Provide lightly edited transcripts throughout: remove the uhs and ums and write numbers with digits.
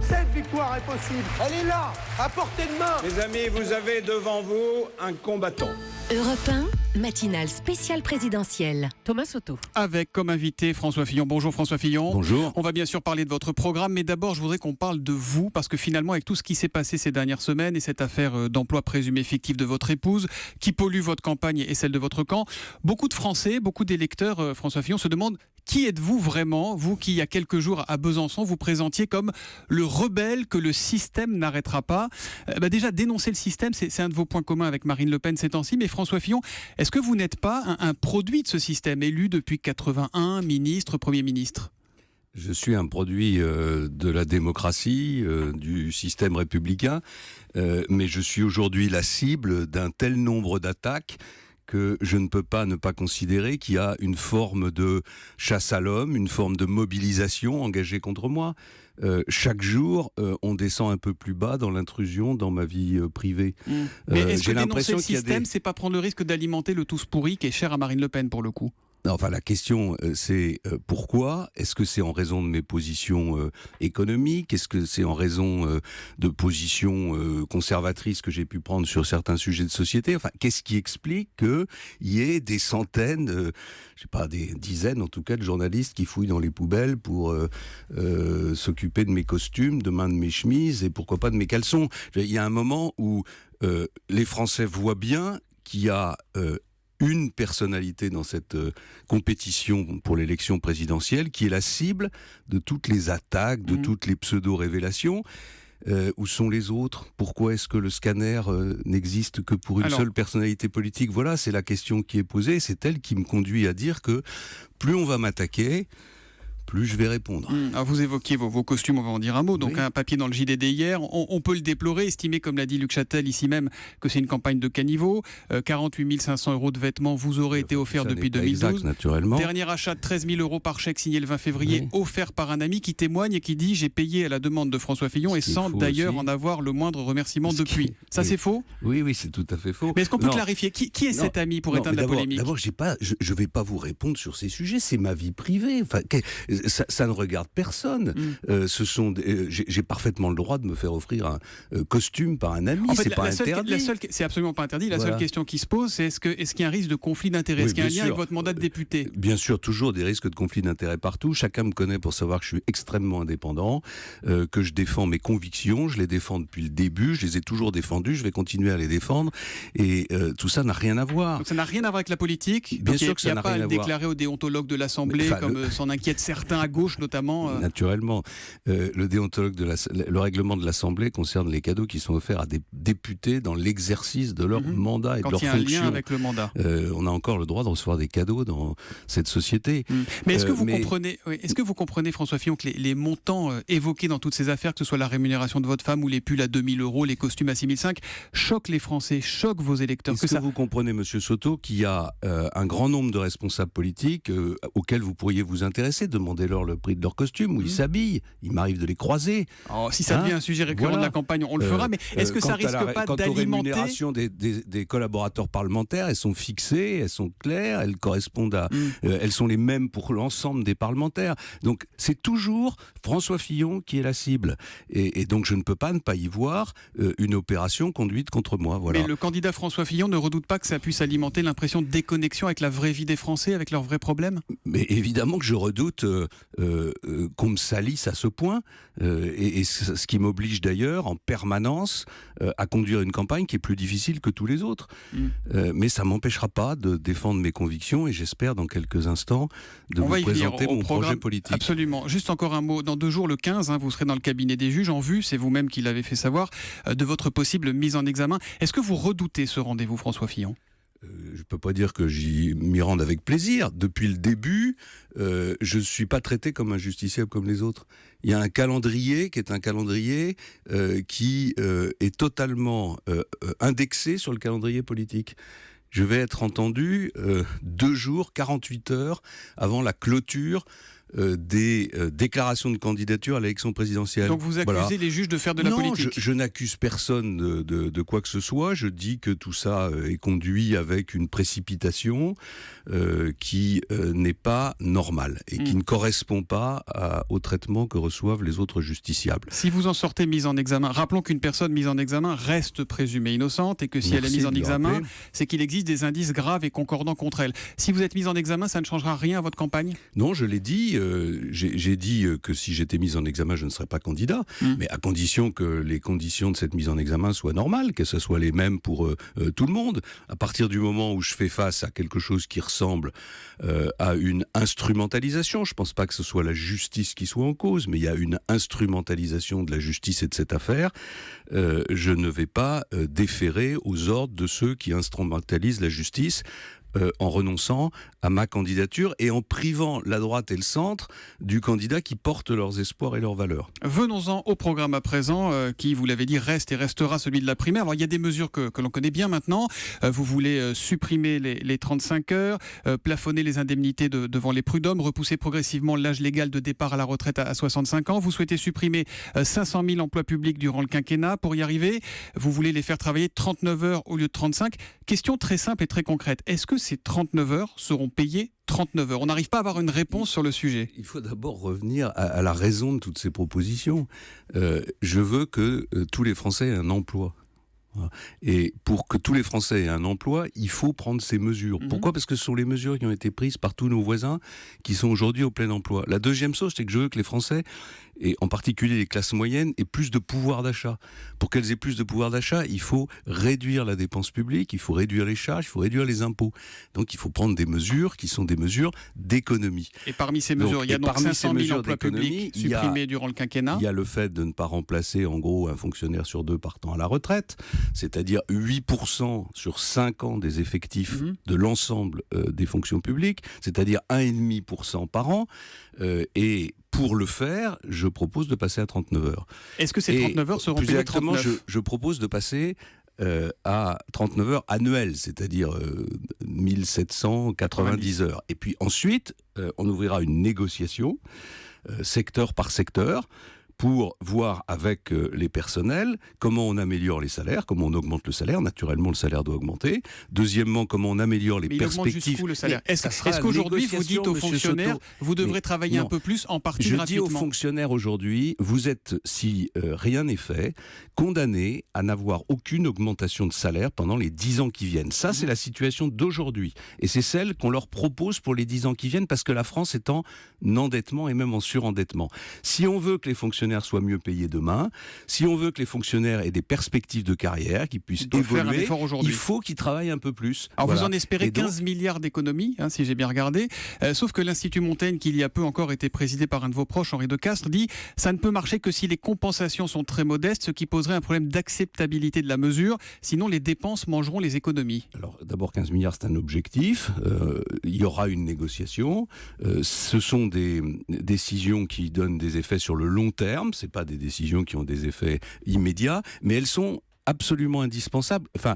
Cette victoire est possible. Elle est là, à portée de main. Mes amis, vous avez devant vous un combattant. Europe 1, matinale spéciale présidentielle. Thomas Soto. Avec comme invité François Fillon. Bonjour François Fillon. Bonjour. On va bien sûr parler de votre programme, mais d'abord je voudrais qu'on parle de vous, parce que finalement avec tout ce qui s'est passé ces dernières semaines et cette affaire d'emploi présumé fictif de votre épouse, qui pollue votre campagne et celle de votre camp, beaucoup de Français, beaucoup d'électeurs, François Fillon, se demandent qui êtes-vous vraiment, vous qui il y a quelques jours à Besançon vous présentiez comme le rebelle que le système n'arrêtera pas. Déjà dénoncer le système, c'est un de vos points communs avec Marine Le Pen ces temps-ci, mais François Fillon, est-ce que vous n'êtes pas un produit de ce système, élu depuis 81, ministre, Premier ministre ? Je suis un produit de la démocratie, du système républicain, mais je suis aujourd'hui la cible d'un tel nombre d'attaques que je ne peux pas ne pas considérer qu'il y a une forme de chasse à l'homme, une forme de mobilisation engagée contre moi. Chaque jour, on descend un peu plus bas dans l'intrusion dans ma vie privée. Mais est-ce que j'ai dénoncer l'impression le qu'il y a système, c'est pas prendre le risque d'alimenter le tous pourri qui est cher à Marine Le Pen pour le coup ? Enfin, la question, c'est pourquoi ? Est-ce que c'est en raison de mes positions économiques ? Est-ce que c'est en raison de positions conservatrices que j'ai pu prendre sur certains sujets de société ? Enfin, qu'est-ce qui explique qu'il y ait des centaines, je sais pas, des dizaines en tout cas, de journalistes qui fouillent dans les poubelles pour s'occuper de mes costumes, de mes chemises et pourquoi pas de mes caleçons ? Il y a un moment où les Français voient bien qu'il y a une personnalité dans cette compétition pour l'élection présidentielle qui est la cible de toutes les attaques, de toutes les pseudo-révélations. Où sont les autres ? Pourquoi est-ce que le scanner n'existe que pour une seule personnalité politique ? Voilà, c'est la question qui est posée. C'est elle qui me conduit à dire que plus on va m'attaquer, plus je vais répondre. Alors vous évoquiez vos costumes, on va en dire un mot. Donc un papier dans le JDD hier, on peut le déplorer, estimer, comme l'a dit Luc Châtel ici même, que c'est une campagne de caniveau. 48 500 € de vêtements vous auraient été offerts depuis 2012. Exact, naturellement. Dernier achat de 13 000 € par chèque signé le 20 février, offert par un ami qui témoigne et qui dit « J'ai payé à la demande de François Fillon et sans d'ailleurs en avoir le moindre remerciement depuis ». Ça c'est faux ? Oui, c'est tout à fait faux. Mais est-ce qu'on peut clarifier qui est cet ami pour éteindre la polémique ? D'abord, je ne vais pas vous répondre sur ces sujets, c'est ma vie privée. Enfin, ça ne regarde personne. J'ai parfaitement le droit de me faire offrir un costume par un ami. En fait, c'est pas interdit. C'est absolument pas interdit. La seule question qui se pose, c'est est-ce qu'il y a un risque de conflit d'intérêts ? Est-ce qu'il y a un lien avec votre mandat de député ? Bien sûr, toujours des risques de conflit d'intérêts partout. Chacun me connaît pour savoir que je suis extrêmement indépendant, que je défends mes convictions. Je les défends depuis le début. Je les ai toujours défendues. Je vais continuer à les défendre. Et tout ça n'a rien à voir. Donc ça n'a rien à voir avec la politique. Bien sûr que ça n'a rien à voir. Il n'y a pas à le déclarer au déontologue de l'Assemblée, comme s'en inquiètent certains à gauche notamment. Naturellement. Le règlement de l'Assemblée concerne les cadeaux qui sont offerts à des députés dans l'exercice de leur mandat et de leur fonction. Quand il y a un lien avec le mandat. On a encore le droit de recevoir des cadeaux dans cette société. Mais est-ce que vous comprenez, François Fillon, que les montants évoqués dans toutes ces affaires, que ce soit la rémunération de votre femme ou les pulls à 2 000 €, les costumes à 6 500, choquent les Français, choquent vos électeurs ? Est-ce que vous comprenez, Monsieur Soto, qu'il y a un grand nombre de responsables politiques auxquels vous pourriez vous intéresser, demandez-leur le prix de leur costume, où ils s'habillent, il m'arrive de les croiser. Si ça devient un sujet récurrent de la campagne, on le fera, mais est-ce que ça risque pas d'alimenter... Quant aux rémunérations des collaborateurs parlementaires, elles sont fixées, elles sont claires, elles correspondent à... elles sont les mêmes pour l'ensemble des parlementaires. Donc c'est toujours François Fillon qui est la cible. Et donc je ne peux pas ne pas y voir une opération conduite contre moi. Voilà. Mais le candidat François Fillon ne redoute pas que ça puisse alimenter l'impression de déconnexion avec la vraie vie des Français, avec leurs vrais problèmes ? Mais évidemment que je redoute qu'on me salisse à ce point, et ce qui m'oblige d'ailleurs en permanence à conduire une campagne qui est plus difficile que tous les autres. Mais ça ne m'empêchera pas de défendre mes convictions, et j'espère dans quelques instants de vous présenter mon projet politique. Absolument. Juste encore un mot. Dans 2 jours, le 15, vous serez dans le cabinet des juges en vue, c'est vous-même qui l'avez fait savoir, de votre possible mise en examen. Est-ce que vous redoutez ce rendez-vous, François Fillon ? Je ne peux pas dire que m'y rende avec plaisir. Depuis le début, je ne suis pas traité comme un justiciable comme les autres. Il y a un calendrier qui est un calendrier qui est totalement indexé sur le calendrier politique. Je vais être entendu 2 jours, 48 heures avant la clôture des déclarations de candidature à l'élection présidentielle. Donc vous accusez les juges de faire de la politique? Je n'accuse personne de quoi que ce soit. Je dis que tout ça est conduit avec une précipitation qui n'est pas normale et qui ne correspond pas au traitement que reçoivent les autres justiciables. Si vous en sortez mise en examen, rappelons qu'une personne mise en examen reste présumée innocente et que si elle est mise en examen, c'est qu'il existe des indices graves et concordants contre elle. Si vous êtes mise en examen, ça ne changera rien à votre campagne? Non, je l'ai dit. J'ai dit que si j'étais mise en examen, je ne serais pas candidat, mais à condition que les conditions de cette mise en examen soient normales, que ce soit les mêmes pour tout le monde. À partir du moment où je fais face à quelque chose qui ressemble à une instrumentalisation, je ne pense pas que ce soit la justice qui soit en cause, mais il y a une instrumentalisation de la justice et de cette affaire, je ne vais pas déférer aux ordres de ceux qui instrumentalisent la justice en renonçant à ma candidature et en privant la droite et le centre du candidat qui porte leurs espoirs et leurs valeurs. Venons-en au programme à présent qui, vous l'avez dit, reste et restera celui de la primaire. Alors il y a des mesures que l'on connaît bien maintenant. Vous voulez supprimer les 35 heures, plafonner les indemnités devant les prud'hommes, repousser progressivement l'âge légal de départ à la retraite à 65 ans. Vous souhaitez supprimer 500 000 emplois publics durant le quinquennat. Pour y arriver, vous voulez les faire travailler 39 heures au lieu de 35. Question très simple et très concrète. Est-ce que ces 39 heures seront payées 39 heures? On n'arrive pas à avoir une réponse sur le sujet. Il faut d'abord revenir à la raison de toutes ces propositions. Je veux que tous les Français aient un emploi. Et pour que tous les Français aient un emploi, il faut prendre ces mesures. Pourquoi ? Parce que ce sont les mesures qui ont été prises par tous nos voisins qui sont aujourd'hui au plein emploi. La deuxième chose, c'est que je veux que les Français, et en particulier les classes moyennes, aient plus de pouvoir d'achat. Pour qu'elles aient plus de pouvoir d'achat, il faut réduire la dépense publique, il faut réduire les charges, il faut réduire les impôts. Donc il faut prendre des mesures qui sont des mesures d'économie. Et parmi ces mesures, il y a donc 500 000 emplois publics supprimés durant le quinquennat. Il y a le fait de ne pas remplacer en gros un fonctionnaire sur 2 partant à la retraite, c'est-à-dire 8% sur 5 ans des effectifs de l'ensemble des fonctions publiques, c'est-à-dire 1,5% par an. Et pour le faire, je propose de passer à 39 heures. Est-ce que ces 39 heures seront payées 39 ? Je propose de passer à 39 heures annuelles, c'est-à-dire 1790 heures. Et puis ensuite, on ouvrira une négociation, secteur par secteur, pour voir avec les personnels comment on améliore les salaires, comment on augmente le salaire. Naturellement, le salaire doit augmenter. Deuxièmement, comment on améliore les perspectives. Il augmente jusqu'où le salaire ? Est-ce qu'aujourd'hui, vous dites aux fonctionnaires, vous devrez travailler un peu plus, en partie gratuitement ? Je dis aux fonctionnaires aujourd'hui, vous êtes, si rien n'est fait, condamnés à n'avoir aucune augmentation de salaire pendant les 10 ans qui viennent. Ça, c'est la situation d'aujourd'hui. Et c'est celle qu'on leur propose pour les 10 ans qui viennent, parce que la France est en endettement et même en surendettement. Si on veut que les fonctionnaires soient mieux payés demain, si on veut que les fonctionnaires aient des perspectives de carrière, qu'ils puissent évoluer, il faut qu'ils travaillent un peu plus. Alors voilà. Vous en espérez 15 milliards d'économies, si j'ai bien regardé, sauf que l'Institut Montaigne, qui il y a peu encore été présidé par un de vos proches, Henri Decastre, dit « ça ne peut marcher que si les compensations sont très modestes, ce qui poserait un problème d'acceptabilité de la mesure, sinon les dépenses mangeront les économies ». Alors d'abord 15 milliards, c'est un objectif, il y aura une négociation, ce sont des décisions qui donnent des effets sur le long terme, ce pas des décisions qui ont des effets immédiats, mais elles sont absolument indispensables. Enfin,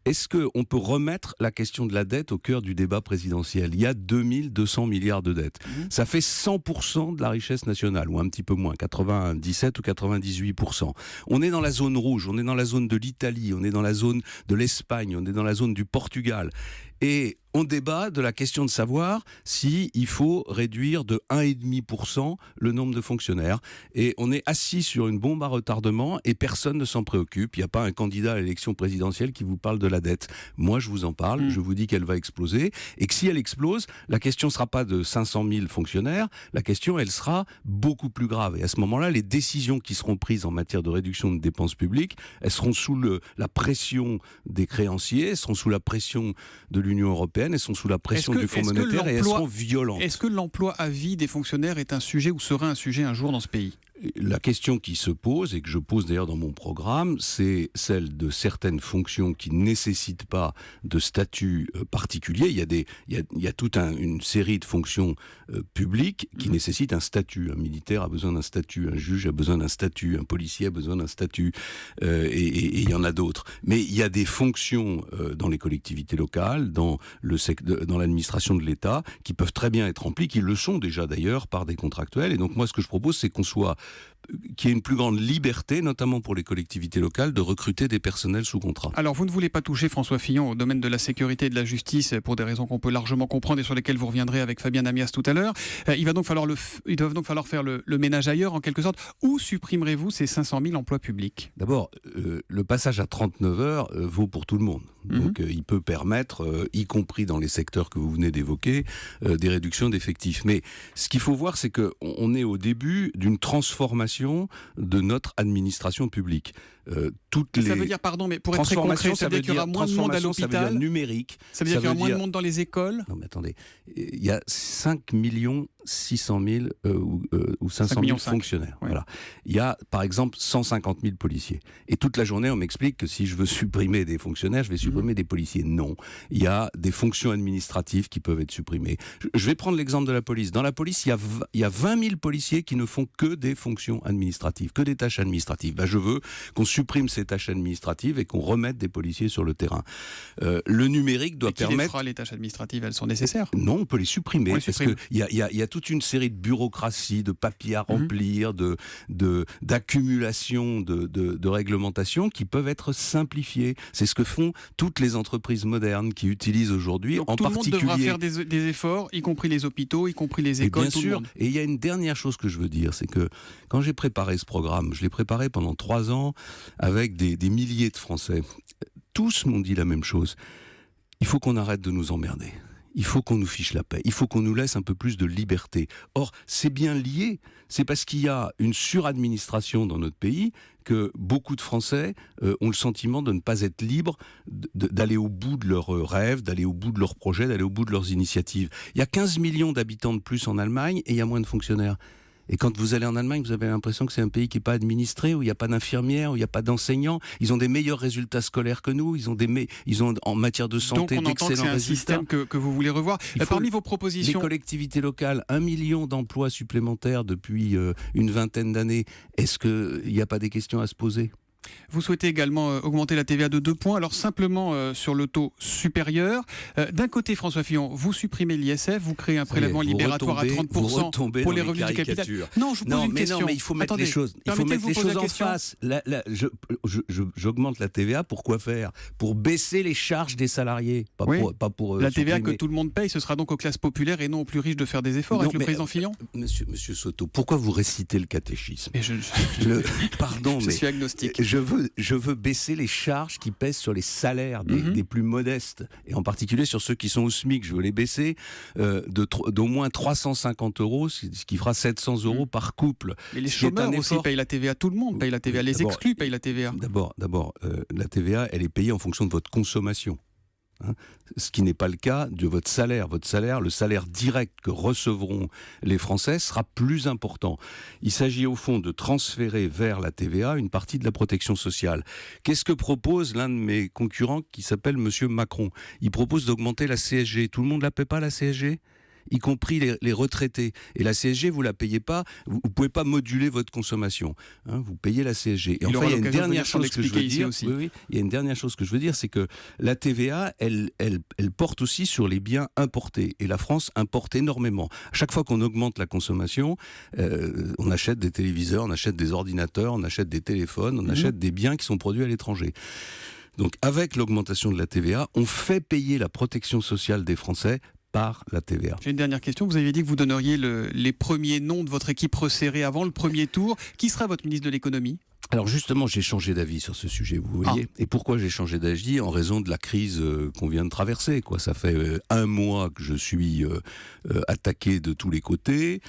est-ce qu'on peut remettre la question de la dette au cœur du débat présidentiel ? Il y a 2200 milliards de dettes. Ça fait 100% de la richesse nationale, ou un petit peu moins, 97 ou 98%. On est dans la zone rouge, on est dans la zone de l'Italie, on est dans la zone de l'Espagne, on est dans la zone du Portugal. Et on débat de la question de savoir s'il faut réduire de 1,5% le nombre de fonctionnaires. Et on est assis sur une bombe à retardement et personne ne s'en préoccupe. Il n'y a pas un candidat à l'élection présidentielle qui vous parle de la dette. Moi, je vous en parle, je vous dis qu'elle va exploser. Et que si elle explose, la question ne sera pas de 500 000 fonctionnaires, la question, elle sera beaucoup plus grave. Et à ce moment-là, les décisions qui seront prises en matière de réduction de dépenses publiques, elles seront sous la pression des créanciers, elles seront sous la pression de l'Union européenne, elles sont sous la pression du Fonds monétaire et elles seront violentes. Est-ce que l'emploi à vie des fonctionnaires est un sujet ou sera un sujet un jour dans ce pays ? La question qui se pose, et que je pose d'ailleurs dans mon programme, c'est celle de certaines fonctions qui ne nécessitent pas de statut particulier. Il y a toute une série de fonctions publiques qui nécessitent un statut. Un militaire a besoin d'un statut, un juge a besoin d'un statut, un policier a besoin d'un statut, et il y en a d'autres. Mais il y a des fonctions dans les collectivités locales, dans l'administration de l'État, qui peuvent très bien être remplies, qui le sont déjà d'ailleurs par des contractuels. Et donc moi, ce que je propose, c'est qu'il y ait une plus grande liberté, notamment pour les collectivités locales, de recruter des personnels sous contrat. Alors, vous ne voulez pas toucher, François Fillon, au domaine de la sécurité et de la justice, pour des raisons qu'on peut largement comprendre et sur lesquelles vous reviendrez avec Fabien Amias tout à l'heure. Il va donc falloir faire le ménage ailleurs, en quelque sorte. Où supprimerez-vous ces 500 000 emplois publics ? D'abord, le passage à 39 heures vaut pour tout le monde. Donc, il peut permettre, y compris dans les secteurs que vous venez d'évoquer, des réductions d'effectifs. Mais ce qu'il faut voir, c'est qu'on est au début d'une transformation de notre administration publique. Ça veut dire, pardon, mais pour être très concret, ça veut dire qu'il y aura moins de monde à l'hôpital. Ça veut dire numérique. Ça veut dire qu'il y aura moins de monde dans les écoles. Non, mais attendez, il y a 5 600 000 ou 500 000 fonctionnaires. Ouais. Voilà. Il y a, par exemple, 150 000 policiers. Et toute la journée, on m'explique que si je veux supprimer des fonctionnaires, je vais supprimer des policiers. Non. Il y a des fonctions administratives qui peuvent être supprimées. Je vais prendre l'exemple de la police. Dans la police, il y a 20 000 policiers qui ne font que des fonctions administratives, que des tâches administratives. Je veux qu'on supprime ces tâches administratives et qu'on remette des policiers sur le terrain. Le numérique doit permettre... Qui les fera, les tâches administratives, elles sont nécessaires ? Non, on peut les supprimer. Parce qu'il y a toute une série de bureaucraties, de papiers à remplir, d'accumulation de réglementations qui peuvent être simplifiées. C'est ce que font toutes les entreprises modernes qui utilisent aujourd'hui, donc, en tout particulier... le monde devra faire des efforts, y compris les hôpitaux, y compris les écoles, bien sûr. Et il y a une dernière chose que je veux dire, c'est que quand j'ai préparé ce programme, je l'ai préparé pendant 3 ans avec des milliers de Français. Tous m'ont dit la même chose. Il faut qu'on arrête de nous emmerder. Il faut qu'on nous fiche la paix. Il faut qu'on nous laisse un peu plus de liberté. Or, c'est bien lié. C'est parce qu'il y a une suradministration dans notre pays que beaucoup de Français ont le sentiment de ne pas être libres d'aller au bout de leurs rêves, d'aller au bout de leurs projets, d'aller au bout de leurs initiatives. Il y a 15 millions d'habitants de plus en Allemagne et il y a moins de fonctionnaires. Et quand vous allez en Allemagne, vous avez l'impression que c'est un pays qui n'est pas administré, où il n'y a pas d'infirmières, où il n'y a pas d'enseignants. Ils ont des meilleurs résultats scolaires que nous. Ils ont en matière de santé d'excellents résultats. Donc on entend que c'est un système que vous voulez revoir. Parmi vos propositions... Les collectivités locales, 1 million d'emplois supplémentaires depuis une vingtaine d'années. Est-ce qu'il n'y a pas des questions à se poser ? Vous souhaitez également augmenter la TVA de 2 points, alors simplement sur le taux supérieur. D'un côté, François Fillon, vous supprimez l'ISF, vous créez un prélèvement libératoire à 30% pour les revenus du capital. Non, je vous pose une question. Non, mais il faut mettre les choses, en face. J'augmente la TVA, pour quoi faire ? Pour baisser les charges des salariés, pas pour la TVA que tout le monde paye, ce sera donc aux classes populaires et non aux plus riches de faire des efforts avec le président Fillon ? Monsieur Soto, pourquoi vous récitez le catéchisme ? Pardon, je suis agnostique. Je veux baisser les charges qui pèsent sur les salaires des plus modestes, et en particulier sur ceux qui sont au SMIC. Je veux les baisser d'au moins 350 €, ce qui fera 700 € par couple. Mais les chômeurs aussi payent la TVA, tout le monde paye la TVA, les exclus payent la TVA. D'abord, la TVA, elle est payée en fonction de votre consommation. Ce qui n'est pas le cas de votre salaire. Votre salaire, le salaire direct que recevront les Français sera plus important. Il s'agit au fond de transférer vers la TVA une partie de la protection sociale. Qu'est-ce que propose l'un de mes concurrents qui s'appelle Monsieur Macron ? Il propose d'augmenter la CSG. Tout le monde ne la paie pas, la CSG ? Y compris les retraités. Et la CSG, vous ne la payez pas, vous ne pouvez pas moduler votre consommation. Vous payez la CSG. Et enfin, il y a une dernière chose que je veux dire. Il y a une dernière chose que je veux dire, c'est que la TVA, elle porte aussi sur les biens importés. Et la France importe énormément. À chaque fois qu'on augmente la consommation, on achète des téléviseurs, on achète des ordinateurs, on achète des téléphones, on achète des biens qui sont produits à l'étranger. Donc, avec l'augmentation de la TVA, on fait payer la protection sociale des Français par la TVA. J'ai une dernière question. Vous aviez dit que vous donneriez les premiers noms de votre équipe resserrée avant le premier tour. Qui sera votre ministre de l'économie ? Alors justement, j'ai changé d'avis sur ce sujet, vous voyez. Et pourquoi j'ai changé d'avis ? En raison de la crise qu'on vient de traverser. Ça fait 1 mois que je suis attaqué de tous les côtés.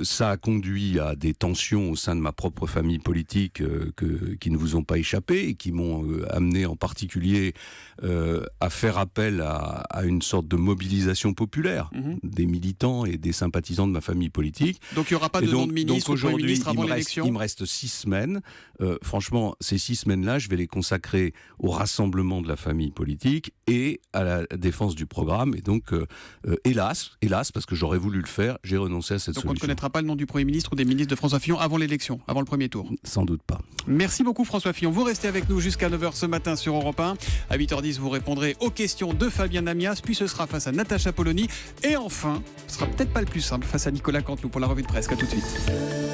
Ça a conduit à des tensions au sein de ma propre famille politique qui ne vous ont pas échappé et qui m'ont amené en particulier à faire appel à une sorte de mobilisation populaire, des militants et des sympathisants de ma famille politique. Donc il n'y aura pas de nom de ministre ou de Premier ministre avant l'élection. Il me reste 6 semaines. Franchement, ces 6 semaines-là, je vais les consacrer au rassemblement de la famille politique et à la défense du programme. Et donc, hélas, parce que j'aurais voulu le faire, j'ai renoncé à cette solution. Donc on ne connaîtra pas le nom du Premier ministre ou des ministres de François Fillon avant l'élection, avant le premier tour. Sans doute pas. Merci beaucoup François Fillon. Vous restez avec nous jusqu'à 9h ce matin sur Europe 1. À 8h10, vous répondrez aux questions de Fabien Namias, puis ce sera face à Natacha Polony. Et enfin, ce sera peut-être pas le plus simple, face à Nicolas Canteloup pour la revue de presse. À tout de suite.